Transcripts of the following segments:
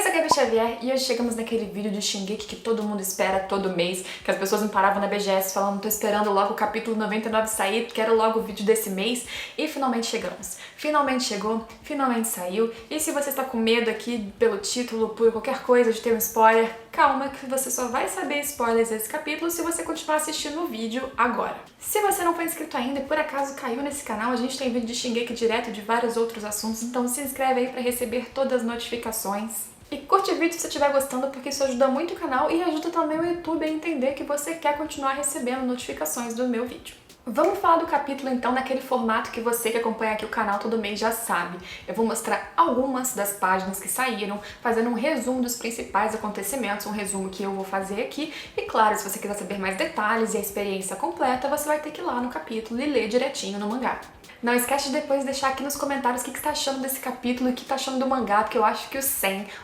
sou a Gabi Xavier e hoje chegamos naquele vídeo de Shingeki que todo mundo espera todo mês, que as pessoas não paravam na BGS falando tô esperando logo o capítulo 99 sair, quero logo o vídeo desse mês, e finalmente chegamos. Finalmente chegou, finalmente saiu, e se você está com medo aqui pelo título, por qualquer coisa de ter um spoiler, calma que você só vai saber spoilers desse capítulo se você continuar assistindo o vídeo agora. Se você não for inscrito ainda e por acaso caiu nesse canal, a gente tem vídeo de Shingeki direto de vários outros assuntos, então se inscreve aí para receber todas as notificações. E curte o vídeo se você estiver gostando, porque isso ajuda muito o canal e ajuda também o YouTube a entender que você quer continuar recebendo notificações do meu vídeo. Vamos falar do capítulo então naquele formato que você que acompanha aqui o canal todo mês já sabe. Eu vou mostrar algumas das páginas que saíram, fazendo um resumo dos principais acontecimentos, um resumo que eu vou fazer aqui. E claro, se você quiser saber mais detalhes e a experiência completa, você vai ter que ir lá no capítulo e ler direitinho no mangá. Não esquece de depois deixar aqui nos comentários o que você tá achando desse capítulo e o que tá achando do mangá, porque eu acho que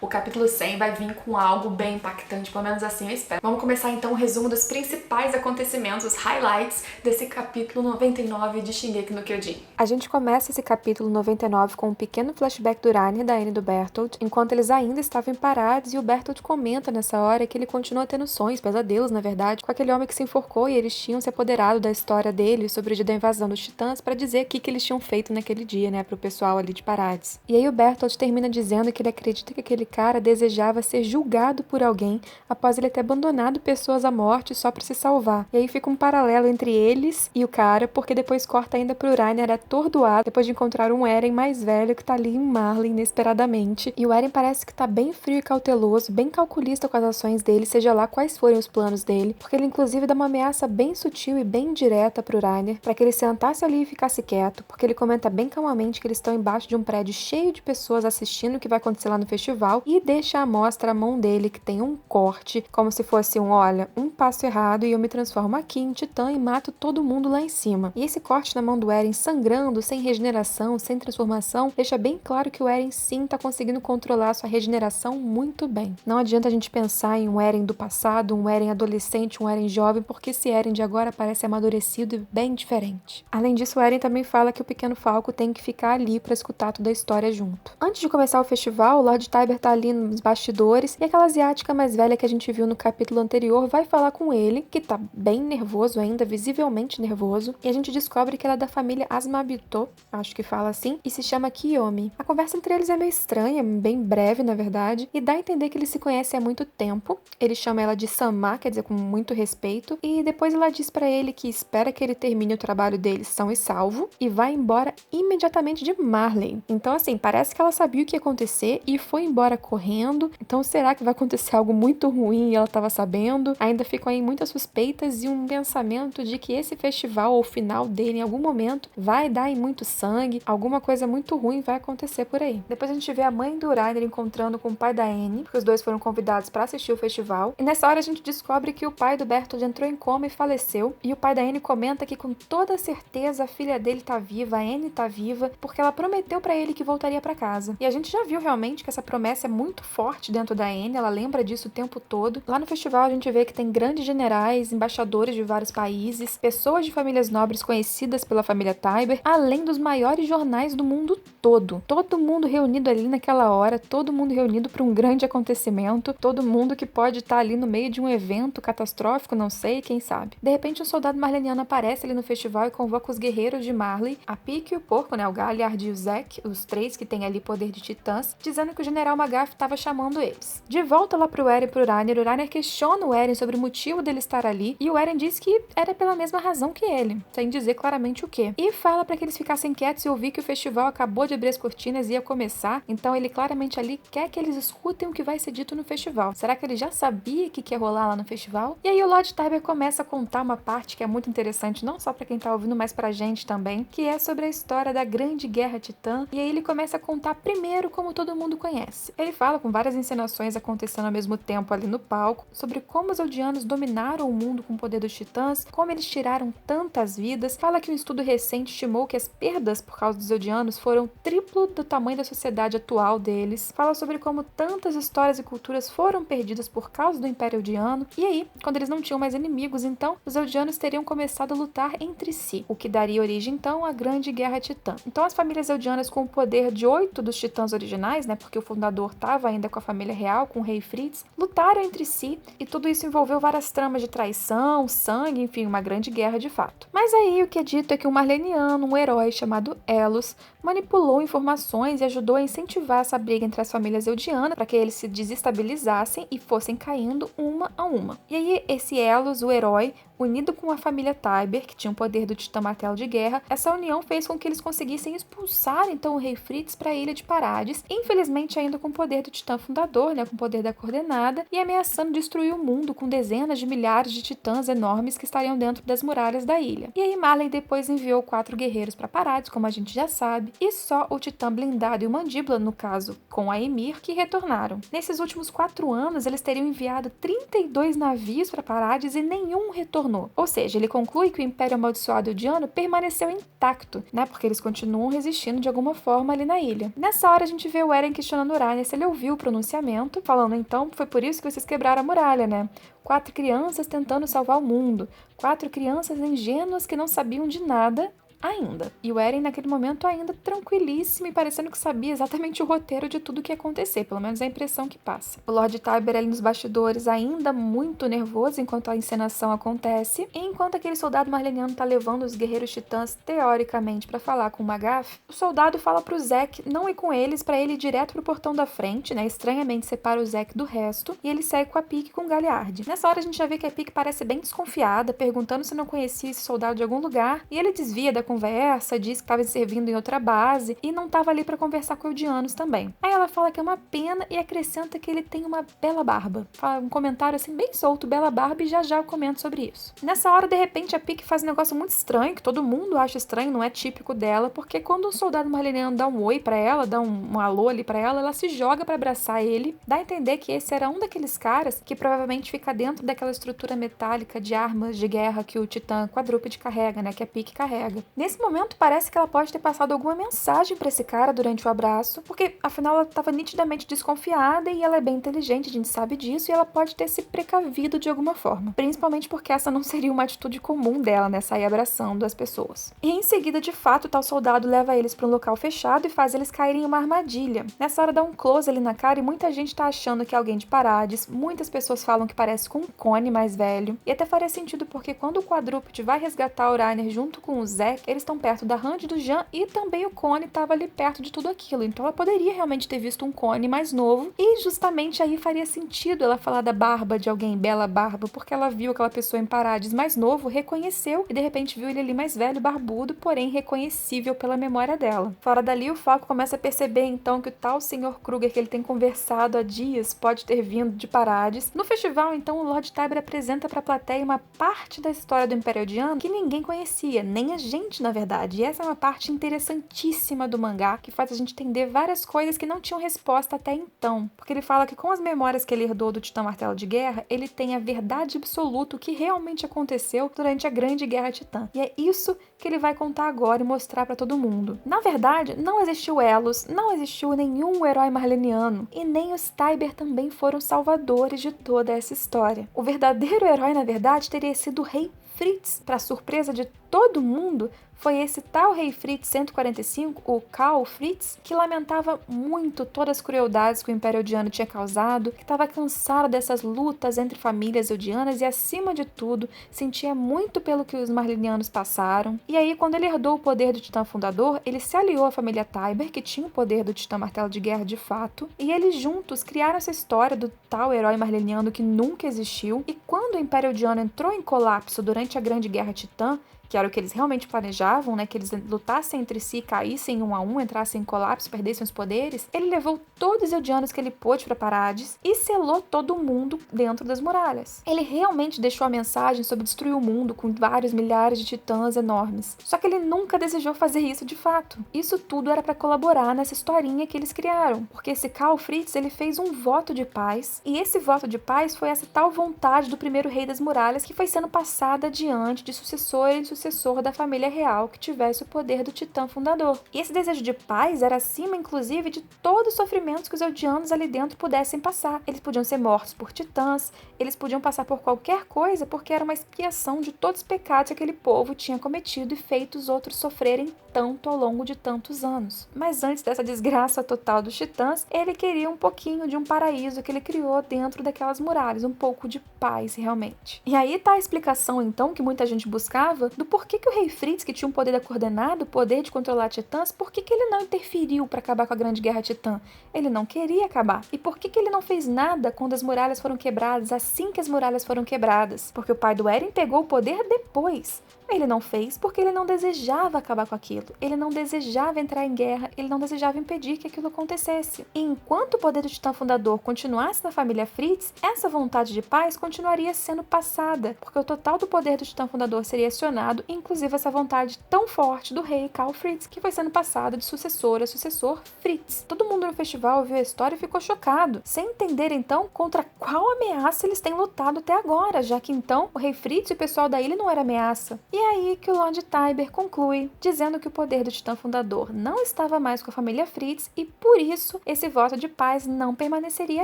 o capítulo 100 vai vir com algo bem impactante, pelo menos assim eu espero. Vamos começar então o resumo dos principais acontecimentos, os highlights desse capítulo 99 de Shingeki no Kyojin. A gente começa esse capítulo 99 com um pequeno flashback do Rainer, da Anne e do Bertolt, enquanto eles ainda estavam parados, e o Bertolt comenta nessa hora que ele continua tendo sonhos, pesadelos na verdade, com aquele homem que se enforcou e eles tinham se apoderado da história dele sobre o dia da invasão dos titãs para dizer o que eles tinham feito naquele dia, né, pro pessoal ali de Parades. E aí o Bertolt termina dizendo que ele acredita que aquele cara desejava ser julgado por alguém após ele ter abandonado pessoas à morte só para se salvar. E aí fica um paralelo entre eles e o cara, porque depois corta ainda pro Rainer atordoado depois de encontrar um Eren mais velho que tá ali em Marley inesperadamente. E o Eren parece que tá bem frio e cauteloso, bem calculista com as ações dele, seja lá quais forem os planos dele, porque ele inclusive dá uma ameaça bem sutil e bem direta pro Rainer, para que ele sentasse ali e ficasse quieto, porque ele comenta bem calmamente que eles estão embaixo de um prédio cheio de pessoas assistindo o que vai acontecer lá no festival e deixa à mostra a mão dele que tem um corte, como se fosse olha, um passo errado e eu me transformo aqui em titã e mato todo mundo lá em cima. E esse corte na mão do Eren sangrando, sem regeneração, sem transformação, deixa bem claro que o Eren sim tá conseguindo controlar sua regeneração muito bem. Não adianta a gente pensar em um Eren do passado, um Eren adolescente, um Eren jovem, porque esse Eren de agora parece amadurecido e bem diferente. Além disso, o Eren também fala que o Pequeno Falco tem que ficar ali pra escutar toda a história junto. Antes de começar o festival, o Lord Tybur tá ali nos bastidores e aquela asiática mais velha que a gente viu no capítulo anterior vai falar com ele, que tá bem nervoso ainda, visivelmente nervoso, e a gente descobre que ela é da família Asmabito, acho que fala assim, e se chama Kiyomi. A conversa entre eles é meio estranha, bem breve na verdade, e dá a entender que eles se conhecem há muito tempo. Ele chama ela de Sama, quer dizer, com muito respeito, e depois ela diz pra ele que espera que ele termine o trabalho dele são e salvo, e vai embora imediatamente de Marley. Então assim, parece que ela sabia o que ia acontecer e foi embora correndo. Então será que vai acontecer algo muito ruim e ela estava sabendo? Ainda ficam aí muitas suspeitas e um pensamento de que esse festival ou o final dele em algum momento vai dar em muito sangue, alguma coisa muito ruim vai acontecer por aí. Depois a gente vê a mãe do Rainer encontrando com o pai da Anne, porque os dois foram convidados para assistir o festival. E nessa hora a gente descobre que o pai do Bertolt entrou em coma e faleceu, e o pai da Anne comenta que com toda certeza a filha dele tá viva, a Anne tá viva, porque ela prometeu pra ele que voltaria pra casa. E a gente já viu realmente que essa promessa é muito forte dentro da Anne, ela lembra disso o tempo todo. Lá no festival a gente vê que tem grandes generais, embaixadores de vários países, pessoas de famílias nobres conhecidas pela família Tybur, além dos maiores jornais do mundo todo. Todo mundo reunido ali naquela hora, todo mundo reunido para um grande acontecimento, todo mundo que pode estar ali no meio de um evento catastrófico, não sei, quem sabe. De repente um soldado marleniano aparece ali no festival e convoca os guerreiros de Marley, a Pike e o Porco, né, o Galliard e o Zack, os três que têm ali poder de titãs, dizendo que o general Magath estava chamando eles. De volta lá pro Eren e pro Rainer, o Rainer questiona o Eren sobre o motivo dele estar ali, e o Eren diz que era pela mesma razão que ele, sem dizer claramente o quê. E fala para que eles ficassem quietos e ouvir que o festival acabou de abrir as cortinas e ia começar, então ele claramente ali quer que eles escutem o que vai ser dito no festival. Será que ele já sabia o que ia rolar lá no festival? E aí o Lord Tybur começa a contar uma parte que é muito interessante, não só para quem tá ouvindo, mas pra gente também, que é sobre a história da Grande Guerra Titã, e aí ele começa a contar primeiro como todo mundo conhece. Ele fala com várias encenações acontecendo ao mesmo tempo ali no palco, sobre como os Eldianos dominaram o mundo com o poder dos titãs, como eles tiraram tantas vidas, fala que um estudo recente estimou que as perdas por causa dos Eldianos foram triplo do tamanho da sociedade atual deles, fala sobre como tantas histórias e culturas foram perdidas por causa do Império Eldiano, e aí, quando eles não tinham mais inimigos, então, os Eldianos teriam começado a lutar entre si, o que daria origem então a Grande Guerra Titã. Então as famílias eldianas com o poder de 8 dos titãs originais, né, porque o fundador estava ainda com a família real, com o rei Fritz, lutaram entre si e tudo isso envolveu várias tramas de traição, sangue, enfim, uma grande guerra de fato. Mas aí o que é dito é que um marleniano, um herói chamado Elos, manipulou informações e ajudou a incentivar essa briga entre as famílias eldianas para que eles se desestabilizassem e fossem caindo uma a uma. E aí esse Elos, o herói, unido com a família Tybur, que tinha o poder do Titã Martelo de Guerra, essa união fez com que eles conseguissem expulsar então o rei Fritz para a Ilha de Parades, infelizmente ainda com o poder do Titã Fundador, né, com o poder da Coordenada, e ameaçando destruir o mundo com dezenas de milhares de titãs enormes que estariam dentro das muralhas da ilha. E aí Marley depois enviou 4 guerreiros para Parades, como a gente já sabe, e só o Titã Blindado e o Mandíbula, no caso com a Ymir, que retornaram. Nesses últimos 4 anos, eles teriam enviado 32 navios para Parades e nenhum retornou. Ou seja, ele conclui que o Império Amaldiçoado Eldiano permaneceu intacto, né? Porque eles continuam resistindo de alguma forma ali na ilha. Nessa hora a gente vê o Eren questionando Urania se ele ouviu o pronunciamento, falando então, foi por isso que vocês quebraram a muralha, né? 4 crianças tentando salvar o mundo. 4 crianças ingênuas que não sabiam de nada ainda. E o Eren naquele momento ainda tranquilíssimo e parecendo que sabia exatamente o roteiro de tudo que ia acontecer, pelo menos a impressão que passa. O Lord Tybur ali nos bastidores ainda muito nervoso enquanto a encenação acontece, e enquanto aquele soldado marleniano tá levando os guerreiros titãs teoricamente para falar com o Magaf, o soldado fala pro Zack não ir com eles para ele ir direto pro portão da frente, né? Estranhamente separa o Zack do resto e ele segue com a Pieck e com o Galliard. Nessa hora a gente já vê que a Pieck parece bem desconfiada, perguntando se não conhecia esse soldado de algum lugar, e ele desvia da conversa, diz que estava servindo em outra base e não estava ali para conversar com Eldianos também. Aí ela fala que é uma pena e acrescenta que ele tem uma bela barba. Fala um comentário assim bem solto, bela barba, e já já eu comento sobre isso. Nessa hora, de repente, a Pieck faz um negócio muito estranho, que todo mundo acha estranho, não é típico dela, porque quando um soldado marleniano dá um oi para ela, dá um alô ali para ela se joga para abraçar ele, dá a entender que esse era um daqueles caras que provavelmente fica dentro daquela estrutura metálica de armas de guerra que o Titã Quadrúpede carrega, né, que a Pieck carrega. Nesse momento, parece que ela pode ter passado alguma mensagem para esse cara durante o abraço, porque afinal ela estava nitidamente desconfiada e ela é bem inteligente, a gente sabe disso, e ela pode ter se precavido de alguma forma. Principalmente porque essa não seria uma atitude comum dela, né, sair abraçando as pessoas. E em seguida, de fato, o tal soldado leva eles para um local fechado e faz eles caírem em uma armadilha. Nessa hora dá um close ali na cara e muita gente tá achando que é alguém de Parades, muitas pessoas falam que parece com um Connie mais velho, e até faria sentido porque quando o Quadrúpede vai resgatar o Reiner junto com o Zack, eles estão perto da Hand e do Jean, e também o Connie estava ali perto de tudo aquilo, então ela poderia realmente ter visto um Connie mais novo, e justamente aí faria sentido ela falar da barba de alguém, bela barba, porque ela viu aquela pessoa em Parades mais novo, reconheceu, e de repente viu ele ali mais velho, barbudo, porém reconhecível pela memória dela. Fora dali, o Falco começa a perceber então que o tal Sr. Kruger que ele tem conversado há dias pode ter vindo de Parades. No festival, então, o Lord Tybur apresenta pra plateia uma parte da história do Império Eldiano que ninguém conhecia, nem a gente, na verdade. E essa é uma parte interessantíssima do mangá, que faz a gente entender várias coisas que não tinham resposta até então. Porque ele fala que com as memórias que ele herdou do Titã Martelo de Guerra, ele tem a verdade absoluta, o que realmente aconteceu durante a Grande Guerra Titã. E é isso que ele vai contar agora e mostrar pra todo mundo. Na verdade, não existiu Elos, não existiu nenhum herói marleniano, e nem os Tybur também foram salvadores de toda essa história. O verdadeiro herói, na verdade, teria sido o rei Fritz. Para surpresa de todo mundo, foi esse tal rei Fritz 145, o Karl Fritz, que lamentava muito todas as crueldades que o Império Eldiano tinha causado, que estava cansado dessas lutas entre famílias eldianas e, acima de tudo, sentia muito pelo que os marlenianos passaram. E aí, quando ele herdou o poder do Titã Fundador, ele se aliou à família Tybur, que tinha o poder do Titã Martelo de Guerra de fato, e eles juntos criaram essa história do tal herói marleniano que nunca existiu, e quando o Império Eldiano entrou em colapso durante a Grande Guerra Titã, que era o que eles realmente planejavam, né, que eles lutassem entre si, caíssem um a um, entrassem em colapso, perdessem os poderes, ele levou todos os eldianos que ele pôde para Parades e selou todo mundo dentro das muralhas. Ele realmente deixou a mensagem sobre destruir o mundo com vários milhares de titãs enormes. Só que ele nunca desejou fazer isso de fato. Isso tudo era para colaborar nessa historinha que eles criaram, porque esse Karl Fritz, ele fez um voto de paz, e esse voto de paz foi essa tal vontade do primeiro rei das muralhas que foi sendo passada adiante de sucessor em sucessor sucessor da família real que tivesse o poder do Titã fundador. E esse desejo de paz era acima, inclusive, de todos os sofrimentos que os Eldianos ali dentro pudessem passar. Eles podiam ser mortos por titãs, eles podiam passar por qualquer coisa porque era uma expiação de todos os pecados que aquele povo tinha cometido e feito os outros sofrerem tanto ao longo de tantos anos. Mas antes dessa desgraça total dos titãs, ele queria um pouquinho de um paraíso que ele criou dentro daquelas muralhas, um pouco de paz realmente. E aí tá a explicação então que muita gente buscava do porquê que o rei Fritz, que tinha um poder da coordenada, o poder de controlar titãs, por que ele não interferiu para acabar com a Grande Guerra Titã? Ele não queria acabar. E por que ele não fez nada quando as muralhas foram quebradas, assim que as muralhas foram quebradas? Porque o pai do Eren pegou o poder depois. Ele não fez porque ele não desejava acabar com aquilo. Ele não desejava entrar em guerra, ele não desejava impedir que aquilo acontecesse. E enquanto o poder do Titã Fundador continuasse na família Fritz, essa vontade de paz continuaria sendo passada, porque o total do poder do Titã Fundador seria acionado, inclusive essa vontade tão forte do rei Karl Fritz, que foi sendo passada de sucessor a sucessor Fritz. Todo mundo no festival ouviu a história e ficou chocado, sem entender então contra qual ameaça eles têm lutado até agora, já que então o rei Fritz e o pessoal da ilha não era ameaça. E é aí que o Lord Tybur conclui, dizendo que o poder do Titã Fundador não estava mais com a família Fritz e, por isso, esse voto de paz não permaneceria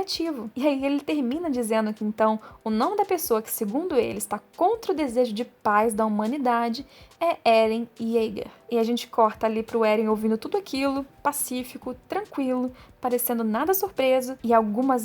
ativo. E aí ele termina dizendo que, então, o nome da pessoa que, segundo ele, está contra o desejo de paz da humanidade é Eren Yeager. E a gente corta ali pro Eren ouvindo tudo aquilo, pacífico, tranquilo, parecendo nada surpreso, e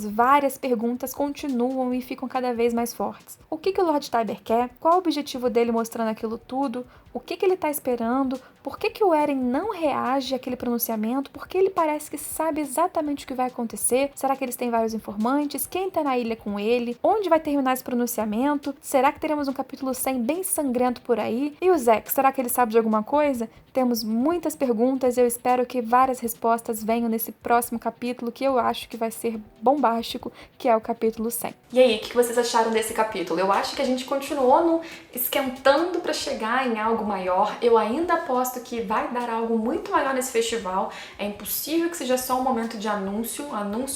várias perguntas continuam e ficam cada vez mais fortes. O que o Lord Tybur quer? Qual o objetivo dele mostrando aquilo tudo? O que ele tá esperando? Por que o Eren não reage àquele pronunciamento? Por que ele parece que sabe exatamente o que vai acontecer? Será que eles têm vários informantes? Quem tá na ilha com ele? Onde vai terminar esse pronunciamento? Será que teremos um capítulo 100 bem sangrento por aí? E o Zack, será que ele sabe de alguma coisa? Temos muitas perguntas e eu espero que várias respostas venham nesse próximo capítulo, que eu acho que vai ser bombástico, que é o capítulo 100. E aí, o que vocês acharam desse capítulo? Eu acho que a gente continuou esquentando pra chegar em algo maior. Eu ainda aposto que vai dar algo muito maior nesse festival. É impossível que seja só um momento de anúncio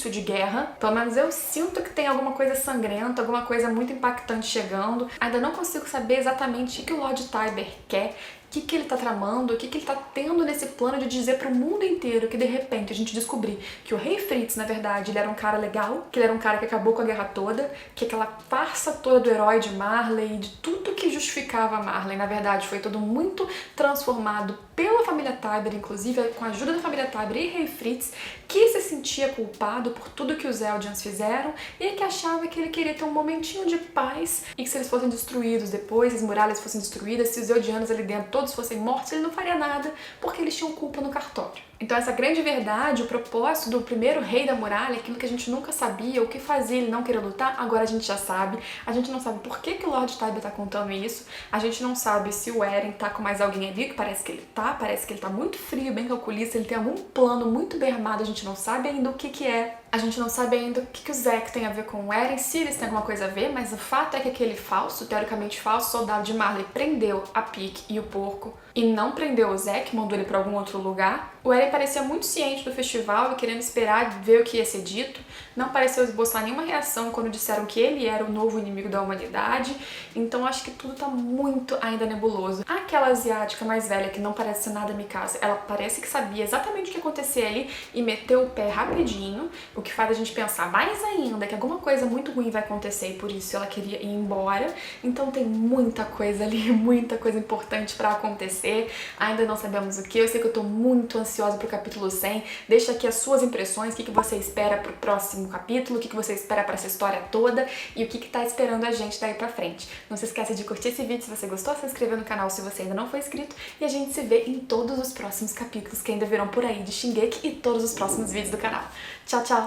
de guerra. Pelo menos eu sinto que tem alguma coisa sangrenta, alguma coisa muito impactante chegando. Ainda não consigo saber exatamente o que o Lord Tybur quer, o que ele tá tramando, o que ele tá tendo nesse plano de dizer pro mundo inteiro que de repente a gente descobrir que o rei Fritz, na verdade, ele era um cara legal, que ele era um cara que acabou com a guerra toda, que aquela farsa toda do herói de Marley, de tudo que justificava Marley, na verdade, foi tudo muito transformado pela família Tybur, inclusive com a ajuda da família Tybur e rei Fritz, que se sentia culpado por tudo que os Eldians fizeram e que achava que ele queria ter um momentinho de paz e que se eles fossem destruídos depois, as muralhas fossem destruídas, se os Eldianos ali dentro todos fossem mortos, ele não faria nada porque eles tinham culpa no cartório. Então essa grande verdade, o propósito do primeiro rei da muralha, aquilo que a gente nunca sabia, o que fazia ele não querer lutar, agora a gente já sabe. A gente não sabe por que o Lord Tybur tá contando isso, a gente não sabe se o Eren tá com mais alguém ali, que parece que ele tá muito frio, bem calculista, ele tem algum plano muito bem armado, a gente não sabe ainda o que é. A gente não sabe ainda o que o Zack tem a ver com o Eren, se eles têm alguma coisa a ver, mas o fato é que aquele falso, teoricamente falso, soldado de Marley prendeu a Pieck e o porco e não prendeu o Zack, mandou ele pra algum outro lugar. O Eren parecia muito ciente do festival e querendo esperar ver o que ia ser dito. Não pareceu esboçar nenhuma reação quando disseram que ele era o novo inimigo da humanidade. Então acho que tudo tá muito ainda nebuloso. Aquela asiática mais velha que não parece ser nada Mikasa, ela parece que sabia exatamente o que ia acontecer ali e meteu o pé rapidinho, o que faz a gente pensar mais ainda que alguma coisa muito ruim vai acontecer e por isso ela queria ir embora. Então tem muita coisa ali, muita coisa importante pra acontecer. Ainda não sabemos o que. Eu sei que eu tô muito ansiosa pro capítulo 100. Deixa aqui as suas impressões, o que você espera pro próximo capítulo, o que você espera pra essa história toda e o que tá esperando a gente daí pra frente. Não se esqueça de curtir esse vídeo se você gostou, se inscrever no canal se você ainda não for inscrito e a gente se vê em todos os próximos capítulos que ainda virão por aí de Shingeki e todos os próximos vídeos do canal. Tchau, tchau!